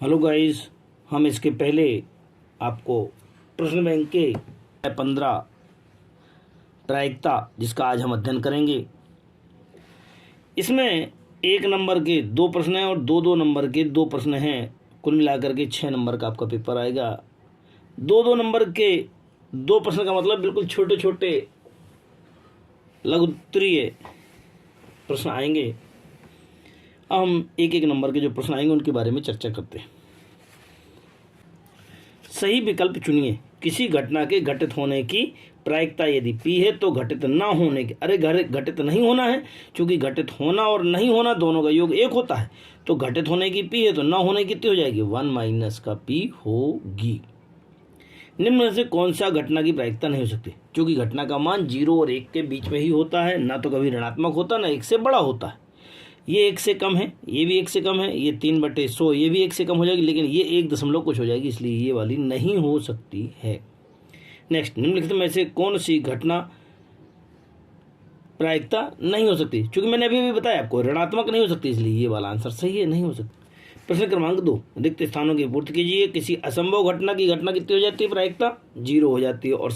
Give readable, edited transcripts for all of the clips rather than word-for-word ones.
Hello guys, हम इसके पहले आपको प्रश्न बैंक के 15 प्रायिकता जिसका आज हम अध्ययन करेंगे। इसमें 1 नंबर के 2 प्रश्न हैं और 2-2 नंबर के 2 प्रश्न हैं। कुल मिलाकर के 6 नंबर का आपका पेपर आएगा। 2-2 नंबर के 2 प्रश्न का मतलब बिल्कुल छोटे छोटे लघु उत्तरीय प्रश्न आएंगे। अब हम 1-1 नंबर के जो प्रश्न आएंगे उनके बारे में चर्चा करते हैं। सही विकल्प चुनिए। किसी घटना के घटित होने की प्रायिकता यदि P है तो घटित ना होने की, घटित नहीं होना है, क्योंकि घटित होना और नहीं होना दोनों का योग 1 होता है। तो घटित होने की P है तो ना होने की कितनी हो जाएगी, 1 माइनस का P होगी। निम्न में से कौन सा घटना की प्रायिकता नहीं हो सकती, क्योंकि घटना का मान 0 और 1 के बीच में ही होता है, ना तो कभी ऋणात्मक होता ना 1 से बड़ा होता है। ये 1 से कम है, ये भी 1 से कम है, ये 3/100 ये भी 1 से कम हो जाएगी, लेकिन ये 1 दशमलव कुछ हो जाएगी, इसलिए ये वाली नहीं हो सकती है। नेक्स्ट, निम्नलिखित में से कौन सी घटना प्रायिकता नहीं हो सकती, क्योंकि मैंने अभी भी बताया आपको ऋणात्मक नहीं हो सकती, इसलिए ये वाला आंसर सही है, नहीं हो सकती। प्रश्न क्रमांक 2, रिक्त स्थानों की पूर्ति कीजिए। किसी असंभव घटना की घटना कितनी हो जाती है, प्रायिकता 0 हो जाती है, और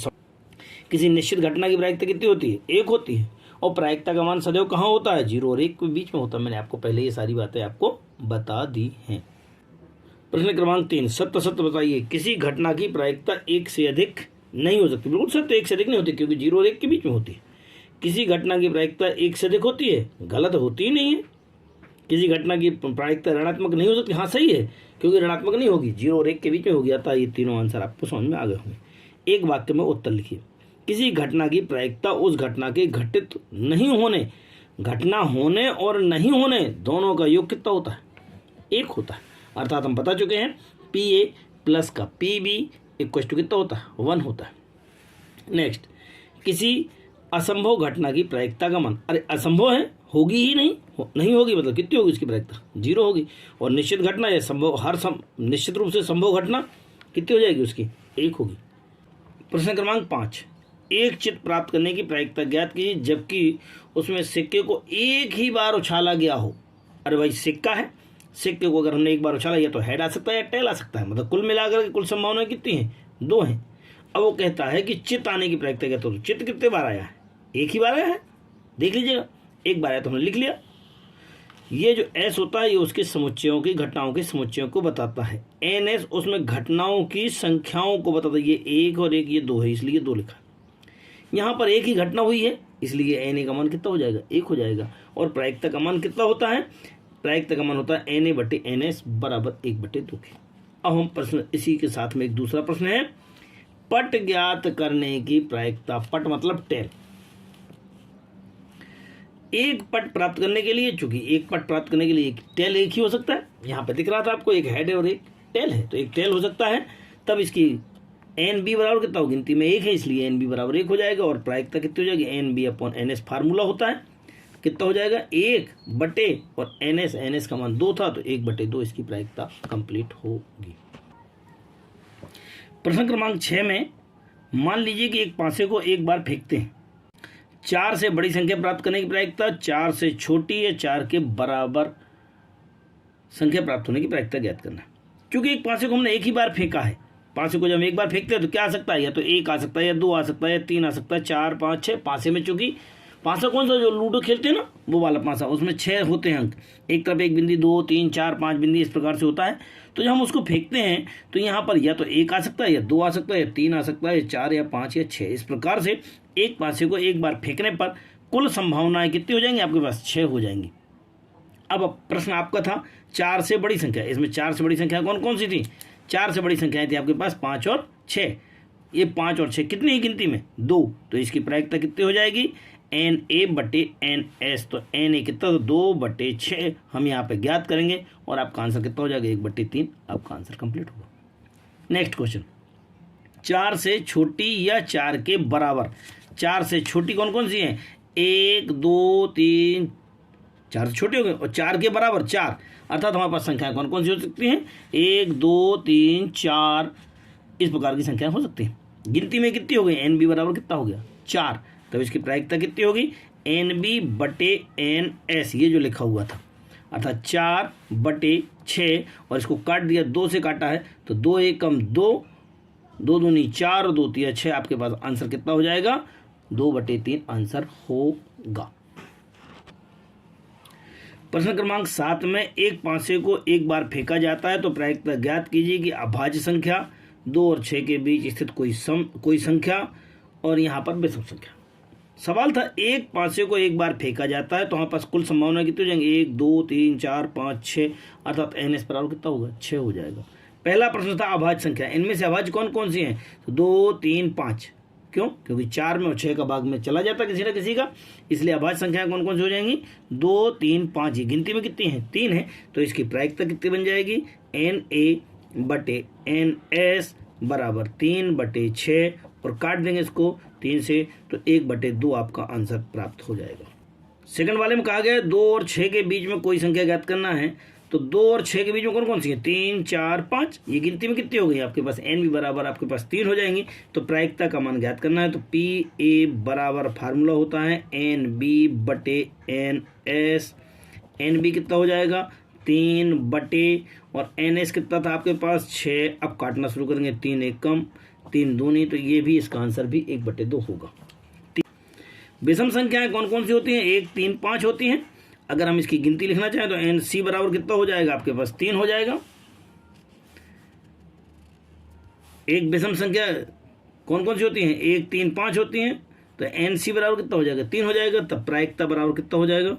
किसी निश्चित घटना की प्रायिकता कितनी होती है, 1 होती है, और प्रायिकता का मान सदैव कहाँ होता है, 0 और 1 के बीच में होता है। मैंने आपको पहले ये सारी बातें आपको बता दी हैं। प्रश्न क्रमांक 3, सत्य सत्य बताइए। किसी घटना की प्रायिकता 1 से अधिक नहीं हो सकती। बिल्कुल सत्य, 1 से अधिक नहीं होती, क्योंकि 0 और 1 के बीच में होती है। किसी घटना की प्रायिकता 1 से अधिक होती है, गलत होती ही नहीं है। किसी घटना की प्रायिकता ऋणात्मक नहीं हो सकती, हाँ सही है, क्योंकि ऋणात्मक नहीं होगी, 0 और 1 के बीच में होगी। अतः ये तीनों आंसर आपको समझ में आ गए होंगे। एक वाक्य में उत्तर लिखिए। किसी घटना की प्रायिकता उस घटना के घटित नहीं होने, घटना होने और नहीं होने दोनों का योग कितना होता है, 1 होता है। अर्थात हम बता चुके हैं PA प्लस का PB इक्वल टू कितना होता है, 1 होता है। नेक्स्ट, किसी असंभव घटना की प्रायिकता का मान, अरे असंभव है, होगी ही नहीं, नहीं होगी मतलब कितनी होगी इसकी प्रायिकता, 0 होगी। और निश्चित घटना या संभव निश्चित रूप से संभव घटना कितनी हो जाएगी उसकी, 1 होगी। प्रश्न क्रमांक 5, एक चित्र प्राप्त करने की प्रायिकता ज्ञात कीजिए जबकि उसमें सिक्के को एक ही बार उछाला गया हो। अरे भाई सिक्का है, सिक्के को अगर हमने एक बार उछाला या तो हेड आ सकता है या टेल आ सकता है, मतलब कुल मिलाकर के कुल संभावनाएं कितनी हैं, 2 हैं। अब वो कहता है कि चित्र आने की प्रायिकता क्या, तो चित्र कितने बार आया है, 1 ही बार आया है, देख लीजिएगा, 1 बार आया तो हमने लिख लिया। ये जो S होता है ये उसके समुच्चयों की, घटनाओं के समुच्चयों को बताता है। NS उसमें घटनाओं की संख्याओं को बताता है। ये 1 और 1 ये 2 है, इसलिए 2 लिखा। यहाँ पर 1 ही घटना हुई है, इसलिए NA का मान कितना हो जाएगा, 1 हो जाएगा। और प्रायिकता का मान कितना होता है, प्रायिकता का मान होता है NA/NS बराबर 1/2 के। अब हम प्रश्न इसी के साथ में एक दूसरा प्रश्न है, पट ज्ञात करने की प्रायिकता। पट मतलब टेल। एक पट प्राप्त करने के लिए, चूंकि एक पट प्राप्त करने के लिए एक टेल 1 ही हो सकता है। यहाँ पे दिख रहा था आपको, एक हेड है और एक टेल है, तो एक टेल हो सकता है। तब इसकी NB बराबर कितना हो, गिनती में 1 है, इसलिए NB बराबर 1 हो जाएगा। और प्रायिकता कितनी हो जाएगी, NB/NS फार्मूला होता है, कितना हो जाएगा, 1 बटे और NS का मान 2 था, तो 1/2 इसकी प्रायिकता कंप्लीट होगी। प्रश्न क्रमांक 6 में मान लीजिए कि एक पासे को एक बार फेंकते हैं। 4 से बड़ी संख्या प्राप्त करने की प्रायिकता, 4 से छोटी या 4 के बराबर संख्या प्राप्त होने की प्रायिकता ज्ञात करना। क्योंकि एक पासे को हमने एक ही बार फेंका है, पासे को जब हम एक बार फेंकते हैं तो क्या आ सकता है, या तो 1 आ सकता है, या 2 आ सकता है, या 3 आ सकता है, 4 5 6। पासे में चूंकि पासा कौन सा, जो लूडो खेलते हैं ना वो वाला पासा, उसमें 6 होते हैं अंक, एक तरफ 1 बिंदी, 2 3 4 5 बिंदी, इस प्रकार से होता है। तो जब हम उसको फेंकते हैं तो यहाँ पर या तो 1 आ सकता है, या 2 आ सकता है, या 3 आ सकता है, या 4 या 5 या 6। इस प्रकार से एक पासे को एक बार फेंकने पर कुल संभावनाएं कितनी हो जाएंगी आपके पास, 6 हो जाएंगी। अब प्रश्न आपका था 4 से बड़ी संख्या, इसमें 4 से बड़ी संख्या कौन कौन सी थी, 4 से बड़ी संख्याएं थी आपके पास 5 और 6। ये 5 और 6 कितनी ही गिनती में, 2, तो इसकी प्रायिकता कितनी हो जाएगी, NA/NS। तो NA कितना, 2/6 हम यहाँ पे ज्ञात करेंगे और आपका आंसर कितना हो जाएगा, 1/3। आपका आंसर कंप्लीट होगा। नेक्स्ट क्वेश्चन, 4 से छोटी या 4 के बराबर। 4 से छोटी कौन कौन सी हैं, 1 2 3, 4 से छोटी हो गई, और 4 के बराबर 4। अर्थात हमारे पास संख्याएं कौन कौन सी हो सकती हैं, 1 2 3 4, इस प्रकार की संख्याएं हो सकती हैं। गिनती में कितनी हो गई, NB बराबर कितना हो गया, 4। तब इसकी प्रायिकता कितनी होगी, NB/NS, ये जो लिखा हुआ था। अर्थात 4/6, और इसको काट दिया, 2 से काटा है तो 2 एकम 2, 2 दूनी 4 और 2 तिया 6, आपके पास आंसर कितना हो जाएगा? 2/3 आंसर होगा। प्रश्न क्रमांक 7 में एक पासे को एक बार फेंका जाता है तो प्रायिकता ज्ञात कीजिए कि अभाज्य संख्या 2 और 6 के बीच स्थित कोई संख्या और यहाँ पर विषम संख्या। सवाल था एक पासे को एक बार फेंका जाता है तो हमारे पास कुल संभावना कितनी हो जाएंगी? 1 2 3 4 5 6, अर्थात NS बराबर कितना होगा? 6 हो जाएगा। पहला प्रश्न था अभाज्य संख्या, इनमें से अभाज्य कौन कौन सी हैं? तो 2 3 5, क्यों? क्योंकि 4 में और 6 का भाग में चला जाता किसी ना किसी का, इसलिए अभाज्य संख्याएं कौन कौन सी हो जाएंगी? 2 3 5। ये गिनती में कितनी है? 3 है, तो इसकी प्रायिकता कितनी बन जाएगी? NA/NS बराबर 3/6, और काट देंगे इसको 3 से तो 1/2 आपका आंसर प्राप्त हो जाएगा। सेकंड वाले में कहा गया है 2 और 6 के बीच में कोई संख्या ज्ञात करना है, तो 2 और 6 के बीच में कौन कौन सी है? 3 4 5। ये गिनती में कितनी हो गई आपके पास? NB बराबर आपके पास 3 हो जाएंगी, तो प्रायिकता का मान ज्ञात करना है। तो PA बराबर फार्मूला होता है NB/NS। NB कितना हो जाएगा? 3 और NS कितना था आपके पास? 6। अब काटना शुरू करेंगे, 3 एकम 3 दूनी, तो ये भी इसका आंसर भी 1/2 होगा। विषम संख्याएं कौन कौन सी होती हैं? 1 3 5 होती हैं। अगर हम इसकी गिनती लिखना चाहें तो NC बराबर कितना हो जाएगा आपके पास? 3 हो जाएगा। एक विषम संख्या कौन कौन सी होती हैं? 1 3 5 होती हैं, तो NC बराबर कितना हो जाएगा? 3 हो जाएगा। तब प्रायिकता बराबर कितना हो जाएगा?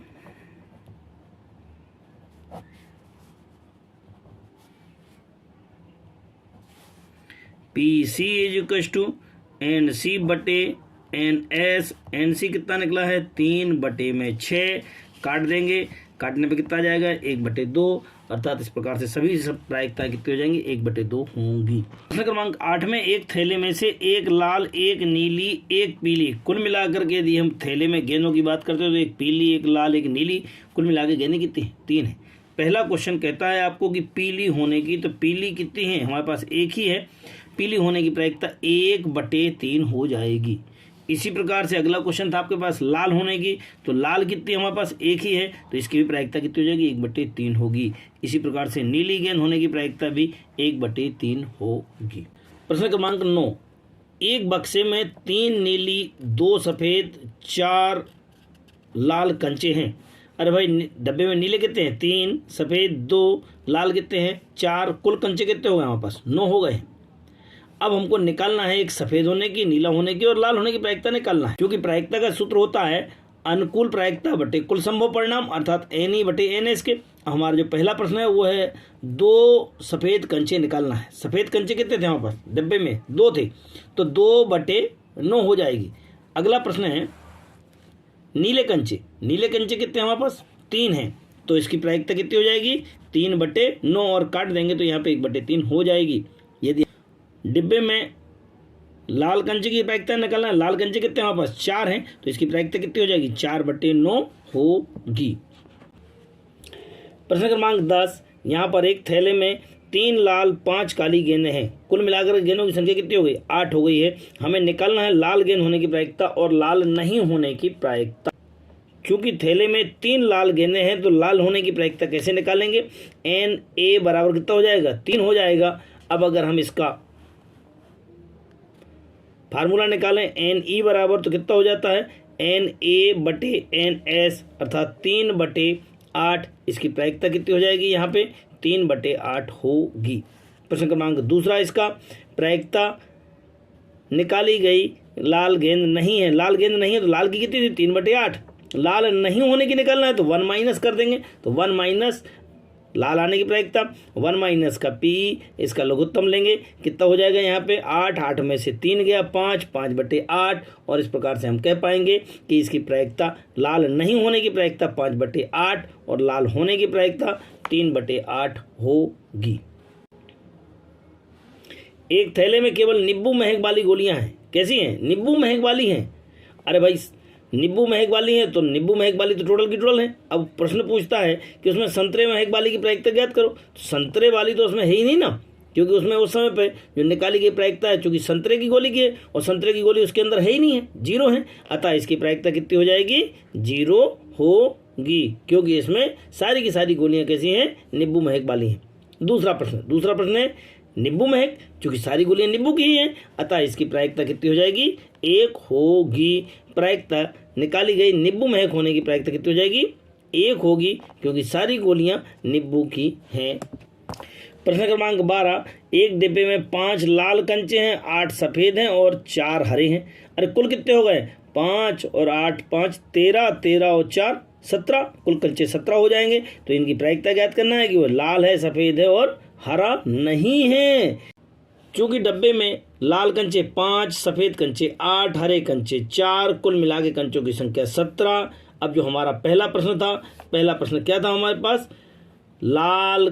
PC = NC/NS। NC कितना निकला है? 3/6। काट देंगे, काटने पे कितना जाएगा? 1/2, अर्थात इस प्रकार से सभी सब प्रायिकताएं कितनी हो जाएंगी? 1/2 होंगी। प्रश्न क्रमांक 8 में एक थैले में से एक लाल, एक नीली, एक पीली, कुल मिलाकर के यदि हम थैले में गेंदों की बात करते हो तो एक पीली, एक लाल, एक नीली, कुल मिलाकर गेंदें कितनी? 3 है। पहला क्वेश्चन कहता है आपको कि पीली होने की, तो पीली कितनी है? हमारे पास एक ही है, पीली होने की प्रायिकता 1/3 हो जाएगी। इसी प्रकार से अगला क्वेश्चन था आपके पास लाल होने की, तो लाल कितनी हमारे पास? एक ही है, तो इसकी भी प्रायिकता कितनी हो जाएगी? 1/3 होगी। इसी प्रकार से नीली गेंद होने की प्रायिकता भी 1/3 होगी। प्रश्न क्रमांक 9, एक बक्से में 3 नीली, 2 सफ़ेद, 4 लाल कंचे हैं। अरे भाई डब्बे में नीले कितने हैं? 3, सफ़ेद 2, लाल कितने हैं? 4, कुल कंचे कितने हो गए हमारे पास? 9 हो गए। अब हमको निकालना है एक सफ़ेद होने की, नीला होने की और लाल होने की प्रायिकता निकालना है, क्योंकि प्रायिकता का सूत्र होता है अनुकूल प्रायिकता बटे कुल संभव परिणाम, अर्थात NE/NS के। हमारा जो पहला प्रश्न है वो है 2 सफ़ेद कंचे निकालना है। सफ़ेद कंचे कितने थे हमारे पास? डब्बे में 2 थे, तो 2/9 हो जाएगी। अगला प्रश्न है नीले कंचे। नीले कंचे कितने हमारे पास? 3 हैं, तो इसकी प्रायिकता कितनी हो जाएगी? 3/9, और काट देंगे तो यहाँ पे 1/3 हो जाएगी। यदि डिब्बे में लाल कंचे की प्रायिकता निकालना है, लाल कंचे कितने हमारे पास? 4 हैं, तो इसकी प्रायिकता कितनी हो जाएगी? 4/9 होगी। प्रश्न क्रमांक 10, यहाँ पर एक थैले में 3 लाल 5 काली गेंदें हैं। कुल मिलाकर गेंदों की संख्या कितनी हो गई? 8 हो गई है। हमें निकालना है लाल गेंद होने की प्रायिकता और लाल नहीं होने की प्रायिकता। क्योंकि थैले में 3 लाल गेंदें हैं तो लाल होने की प्रायिकता कैसे निकालेंगे? NA बराबर कितना हो जाएगा? 3 हो जाएगा। अब अगर हम इसका फार्मूला निकालें NE बराबर तो कितना हो जाता है? NA/NS, अर्थात 3/8। इसकी प्रायिकता कितनी हो जाएगी? यहाँ पे 3/8 होगी। प्रश्न क्रमांक दूसरा, इसका प्रायिकता निकाली गई, लाल गेंद नहीं है। लाल गेंद नहीं है तो लाल की कितनी थी? 3/8। लाल नहीं होने की निकालना है तो 1 माइनस कर देंगे, तो 1 माइनस लाल आने की प्रायिकता, 1 माइनस का P, इसका लघुत्तम लेंगे, कितना हो जाएगा यहाँ पे? 8, 8 में से 3 गया 5, 5/8, और इस प्रकार से हम कह पाएंगे कि इसकी प्रायिकता लाल नहीं होने की प्रायिकता 5/8 और लाल होने की प्रायिकता 3/8 होगी। एक थैले में केवल नींबू महक वाली गोलियां हैं। कैसी हैं? नींबू महक वाली हैं। अरे भाई नींबू महक वाली है तो नींबू महक वाली तो टोटल की टोटल है। अब प्रश्न पूछता है कि उसमें संतरे महक वाली की प्रायिकता ज्ञात करो, तो संतरे वाली तो उसमें है ही नहीं ना, क्योंकि उसमें उस समय पे जो निकाली गई प्रायिकता है चूंकि संतरे की गोली की है और संतरे की गोली उसके अंदर है ही नहीं है, 0 है, अतः इसकी प्रायिकता कितनी हो जाएगी? 0 हो होगी, क्योंकि इसमें सारी की सारी गोलियां कैसी हैं, नींबू महक वाली हैं। दूसरा प्रश्न है नींबू महक, चूंकि सारी गोलियां नींबू की ही हैं, अतः इसकी प्रायिकता कितनी हो जाएगी, 1 होगी। प्रायिकता निकाली गई, नींबू महक होने की प्रायिकता कितनी हो जाएगी, 1 होगी, क्योंकि सारी गोलियां नींबू की हैं। प्रश्न क्रमांक 12, एक डिब्बे में 5 लाल कंचे हैं, 8 सफेद हैं और 4 हरे हैं। अरे कुल कितने हो गए, 5 और 8, 5 13, 13 और 4 17, कुल कंचे 17 हो जाएंगे। तो इनकी प्रायिकता ज्ञात करना है कि वो लाल है, सफेद है और हरा नहीं है। चूंकि डब्बे में लाल कंचे 5, सफेद कंचे 8, हरे कंचे 4, कुल मिला के कंचों की संख्या 17। अब जो हमारा पहला प्रश्न था, पहला प्रश्न क्या था हमारे पास, लाल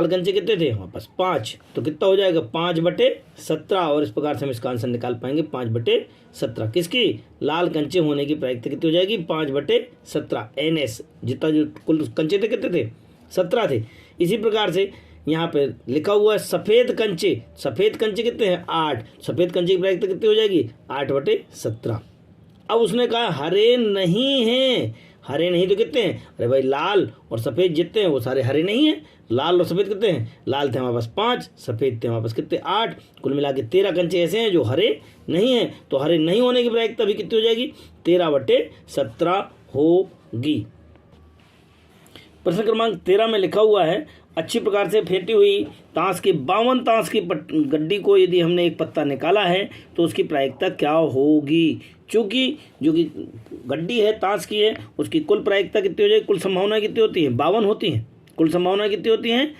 कंचे कितने थे हमारे पास, 5, तो कितना हो जाएगा 5/17, और इस प्रकार से हम इसका आंसर निकाल पाएंगे 5/17। किसकी, लाल कंचे होने की प्रायिकता कितनी हो जाएगी, 5/17। NS जितना जो कुल कंचे थे कितने थे, 17 थे। इसी प्रकार से यहाँ पे लिखा हुआ है सफ़ेद कंचे कितने हैं, 8, सफ़ेद कंचे की प्रायिकता कितनी हो जाएगी, 8/17। अब उसने कहा हरे नहीं हैं, हरे नहीं तो कितने हैं, अरे भाई लाल और सफ़ेद जितने हैं वो सारे हरे नहीं हैं। लाल और सफ़ेद कितने हैं, लाल थे हमारे पास 5, सफ़ेद थे हमारे पास कितने 8, कुल मिला के 13 कंचे ऐसे हैं जो हरे नहीं हैं। तो हरे नहीं होने की प्रायिकता भी कितनी हो जाएगी, 13/17 होगी। प्रश्न क्रमांक 13 में लिखा हुआ है, अच्छी प्रकार से फेंटी हुई ताश की 52 ताश की गड्डी को यदि हमने एक पत्ता निकाला है तो उसकी प्रायिकता क्या होगी। चूँकि जो कि गड्डी है ताश की है, उसकी कुल प्रायिकता कितनी हो जाएगी, कुल संभावना कितनी होती है, 52 होती हैं। कुल संभावना कितनी होती हैं,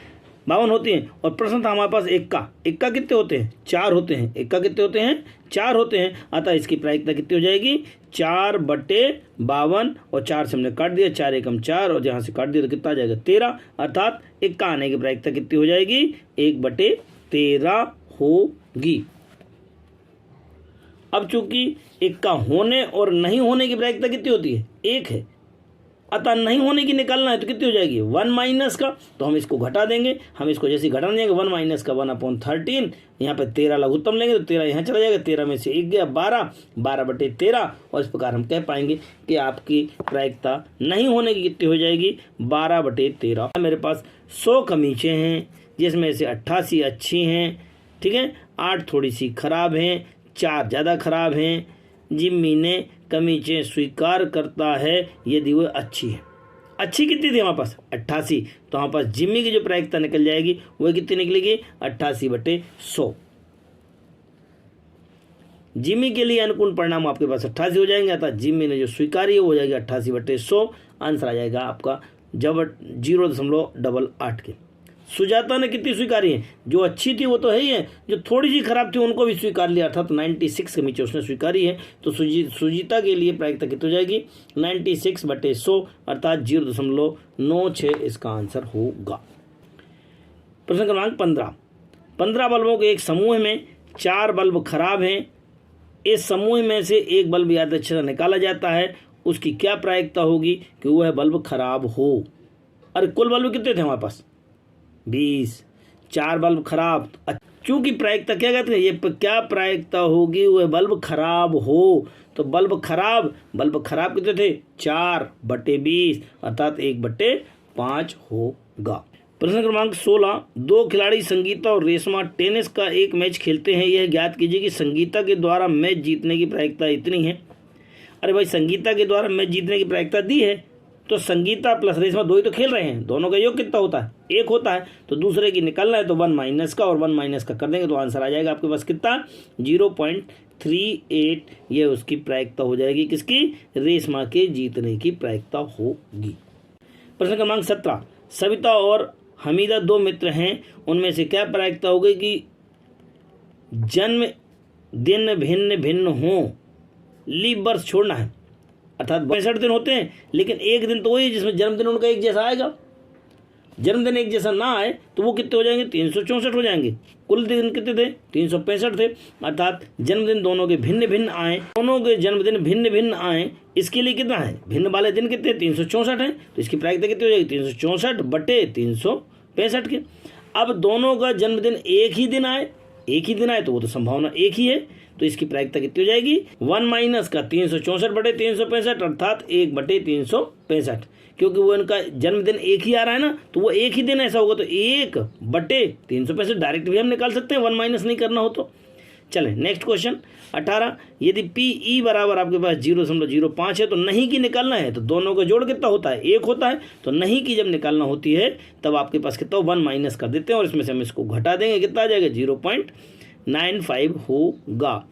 52 होती हैं। और प्रश्न था हमारे पास इक्का कितने होते हैं, 4 होते हैं। इक्का कितने होते हैं, 4 होते हैं। अतः इसकी प्रायिकता कितनी हो जाएगी, 4/52, और 4 से हमने काट दिया, 4 एकम 4, और जहाँ से काट दिया तो कितना आ जाएगा 13, अर्थात इक्का आने की प्रायिकता कितनी हो जाएगी, 1/13 होगी। अब चूंकि इक्का होने और नहीं होने की प्रायिकता कितनी होती है, 1 है, अतः नहीं होने की निकालना है तो कितनी हो जाएगी, 1 माइनस का, तो हम इसको घटा देंगे। हम इसको जैसे घटा देंगे 1 माइनस का 1/13, यहाँ पे 13 लघुत्तम लेंगे तो 13 यहाँ चला जाएगा, 13 में से 1 गया 12, 12/13, और इस प्रकार हम कह पाएंगे कि आपकी प्रायिकता नहीं होने की कितनी हो जाएगी, 12/13। मेरे पास 100 कमीचे हैं, जिसमें से 88 अच्छी हैं, ठीक है, 8 थोड़ी सी खराब हैं, 4 ज़्यादा खराब हैं। जिम्मी ने कमीचें स्वीकार करता है यदि वो अच्छी है। अच्छी कितनी थी हमारे पास, 88, तो हमारे पास जिम्मी की जो प्रायिकता निकल जाएगी वो कितनी निकलेगी, 88/100। जिम्मी के लिए अनुकूल परिणाम आपके पास 88 हो जाएंगे, अतः जिम्मी ने जो स्वीकारी है वो हो जाएगी 88/100। आंसर आ जाएगा आपका 0.88 के। सुजाता ने कितनी स्वीकारी है, जो अच्छी थी वो तो है ही है, जो थोड़ी सी खराब थी उनको भी स्वीकार लिया, अर्थात 96 कमीचे उसने स्वीकारी है। तो सुजीता के लिए प्रायिकता कितनी हो जाएगी, 96/100, अर्थात 0.96 इसका आंसर होगा। प्रश्न क्रमांक 15 बल्बों के एक समूह में 4 बल्ब खराब हैं। इस समूह में से एक बल्ब यादृच्छिक निकाला जाता है, उसकी क्या प्रायिकता होगी कि वह बल्ब खराब हो। अरे कुल बल्ब कितने थे हमारे पास, 20, 4 बल्ब खराब। चूंकि प्रायिकता क्या कहते हैं, ये क्या प्रायिकता होगी, वह बल्ब खराब हो। तो बल्ब खराब कितने थे, 4/20, अर्थात 1/5 होगा। प्रश्न क्रमांक 16, 2 खिलाड़ी संगीता और रेशमा टेनिस का एक मैच खेलते हैं। यह ज्ञात कीजिए कि संगीता के द्वारा मैच जीतने की प्रायिकता इतनी है। अरे भाई, संगीता के द्वारा मैच जीतने की प्रायिकता दी है, तो संगीता प्लस रेशमा 2 ही तो खेल रहे हैं, दोनों का योग कितना होता है, 1 होता है। तो दूसरे की निकालना है तो 1 माइनस का और 1 माइनस का कर देंगे तो आंसर आ जाएगा आपके पास कितना, 0.38। ये उसकी प्रायिकता हो जाएगी, किसकी, रेशमा के जीतने की प्रायिकता होगी। प्रश्न क्रमांक 17, सविता और हमीदा 2 मित्र हैं, उनमें से क्या प्रायिकता होगी कि जन्म दिन भिन्न भिन्न हो। लीप वर्ष छोड़ना है, अर्थात 65 दिन होते हैं, लेकिन एक दिन तो वही जिसमें जन्मदिन उनका एक जैसा आएगा। जन्मदिन एक जैसा ना आए तो वो कितने हो जाएंगे, 364 हो जाएंगे। कुल दिन कितने थे, 365 थे, अर्थात जन्मदिन दोनों के भिन्न भिन्न आए, दोनों के जन्मदिन भिन्न भिन्न आए। इसके लिए कितना है, भिन्न वाले दिन कितने, 364 है, तो इसकी प्रायिकता कितनी हो जाएगी, 364/365 के। अब दोनों का जन्मदिन एक ही दिन आए तो वो तो संभावना एक ही है, तो इसकी प्रायिकता कितनी हो जाएगी 1 माइनस का 364/365 अर्थात 1/365, क्योंकि वो इनका जन्मदिन एक ही आ रहा है ना, तो वो एक ही दिन ऐसा होगा, तो 1/365 डायरेक्ट भी हम निकाल सकते हैं 1 माइनस नहीं करना हो तो। चलें नेक्स्ट क्वेश्चन 18, यदि PE बराबर आपके पास 0.05 है तो नहीं की निकालना है, तो दोनों का जोड़ कितना होता है 1 होता है, तो नहीं की जब निकालना होती है तब आपके पास कितना 1 माइनस कर देते हैं और इसमें से हम इसको घटा देंगे, कितना आ जाएगा 0.95 होगा।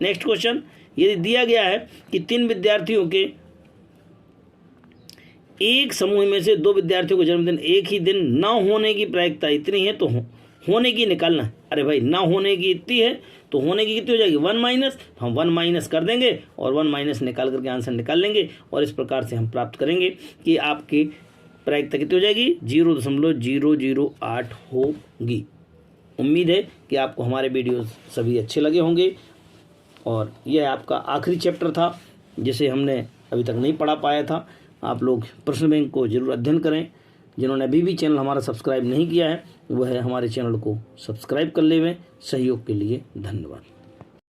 नेक्स्ट क्वेश्चन, यदि दिया गया है कि 3 विद्यार्थियों के एक समूह में से 2 विद्यार्थियों को जन्मदिन एक ही दिन न होने की प्रायिकता इतनी है तो होने की निकालना है। अरे भाई ना होने की इतनी है तो होने की कितनी हो जाएगी 1 माइनस, हम 1 माइनस कर देंगे और 1 माइनस निकाल करके आंसर निकाल लेंगे और इस प्रकार से हम प्राप्त करेंगे कि आपकी प्रायिकता कितनी हो जाएगी 0.008 होगी। उम्मीद है कि आपको हमारे वीडियोस सभी अच्छे लगे होंगे और यह आपका आखिरी चैप्टर था जिसे हमने अभी तक नहीं पढ़ा पाया था। आप लोग प्रश्न बैंक को जरूर अध्ययन करें। जिन्होंने अभी भी चैनल हमारा सब्सक्राइब नहीं किया है वह हमारे चैनल को सब्सक्राइब कर लें। सहयोग के लिए धन्यवाद।